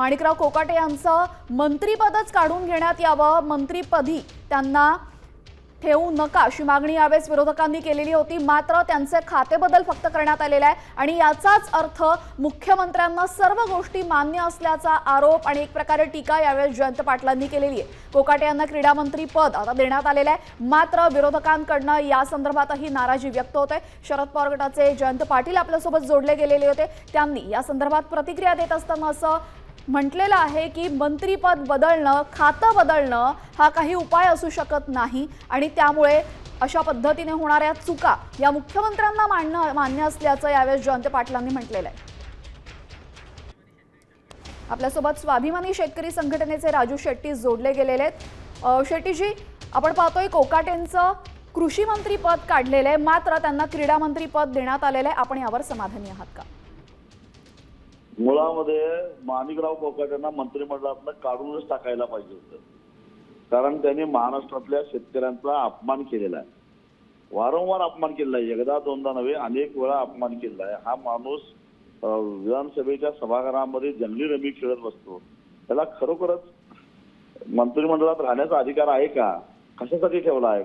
माणिकराव कोकाटे यांचं मंत्रिपदच काढून घेण्यात यावं, मंत्रिपदी त्यांना ठेवू नका अशी मागणी यावेळेस विरोधकांनी केलेली होती। मात्र त्यांचे खाते बदल फक्त करण्यात आलेला आहे आणि याचाच अर्थ मुख्यमंत्र्यांना सर्व गोष्टी मान्य असल्याचा आरोप आणि एक प्रकारे टीका यावेळेस जयंत पाटलांनी केलेली आहे। कोकाटे यांना क्रीडा मंत्री पद आता देण्यात आलेले आहे, मात्र विरोधकांकडून या संदर्भातही नाराजी व्यक्त होते। शरद पवार गटाचे जयंत पाटील आपल्यासोबत जोडले गेलेले होते, त्यांनी या संदर्भात प्रतिक्रिया देत असताना असं म्हटलेलं आहे की मंत्रिपद बदलणं, खातं बदलणं हा काही उपाय असू शकत नाही आणि त्यामुळे अशा पद्धतीने होणाऱ्या चुका या मुख्यमंत्र्यांना मान्य असल्याचं यावेळेस जयंत पाटलांनी म्हटलेलं आहे। आपल्यासोबत स्वाभिमानी शेतकरी संघटनेचे राजू शेट्टी जोडले गेलेले आहेत। शेट्टीजी, आपण पाहतोय कोकाटेंचं कृषी मंत्री पद काढलेलं आहे, मात्र त्यांना क्रीडा मंत्री पद देण्यात आलेलं आहे। आपण यावर समाधानी आहात का? मुळामध्ये माणिकराव कोकाटेंना मंत्रिमंडळातनं काढूनच टाकायला पाहिजे होतं, कारण त्यांनी महाराष्ट्रातल्या शेतकऱ्यांचा अपमान केलेला आहे, वारंवार अपमान केलेला आहे, एकदा दोनदा नव्हे अनेक वेळा अपमान केलेला आहे। हा माणूस विधानसभेच्या सभागृहामध्ये जंगली रमी खेळत बसतो, त्याला खरोखरच मंत्रिमंडळात राहण्याचा अधिकार आहे का? कशासाठी ठेवला आहे?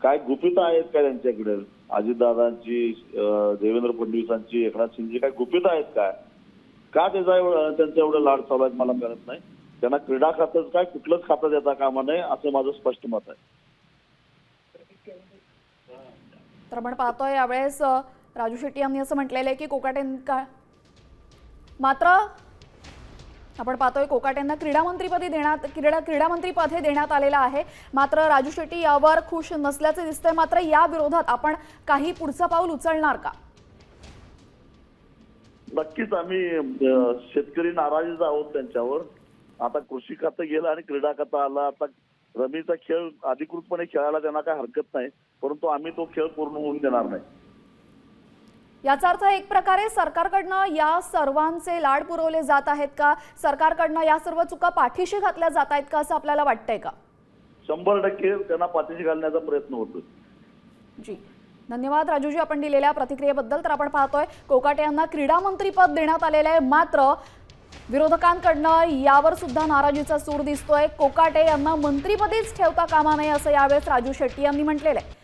काय गुपितं आहेत का त्यांच्याकडे? अजितदादांची, देवेंद्र फडणवीसांची, एकनाथ शिंदे काय गुपितं आहेत काय? का त्यांचा एवढं लाड चालू आहेत मला कळत नाही। त्यांना क्रीडा खातं काय कुठलंच खातं देता कामा नये असं माझं स्पष्ट मत आहे। तर आपण पाहतोय यावेळेस राजू शेट्टी यांनी असं म्हटलेलं आहे की कोकाटेंना, मात्र आपण पाहतोय कोकाटेंना क्रीडा मंत्री पद हे देण्यात आलेलं आहे, मात्र राजू शेट्टी यावर खुश नसल्याचे दिसतंय। मात्र या विरोधात आपण काही पुढचं पाऊल उचलणार का? नक्कीच आम्ही शेतकरी नाराजीच आहोत त्यांच्यावर। आता कृषी खातं गेलं आणि क्रीडा खातं आलं, आता रमीचा खेळ अधिकृतपणे खेळायला त्यांना काय हरकत नाही, परंतु आम्ही तो खेळ पूर्ण होऊन देणार नाही। याचा अर्थ एक प्रकारे सरकारकडनं या सर्वांचे लाड पुरवले जात आहेत का? सरकारकडनं या सर्व चुका पाठीशी घातल्या जात आहेत का असं आपल्याला वाटतंय का? 100% त्यांना पाठीशी घालण्याचा प्रयत्न होतो। जी, धन्यवाद राजूजी आपण दिलेल्या प्रतिक्रियेबद्दल। तर आपण पाहतोय कोकाटे यांना क्रीडा मंत्री पद देण्यात आलेलं आहे, मात्र विरोधकांकडनं यावर सुद्धा नाराजीचा सूर दिसतोय। कोकाटे यांना मंत्रिपदीच ठेवता कामा नये असं यावेळेस राजू शेट्टी यांनी म्हटलेलं आहे।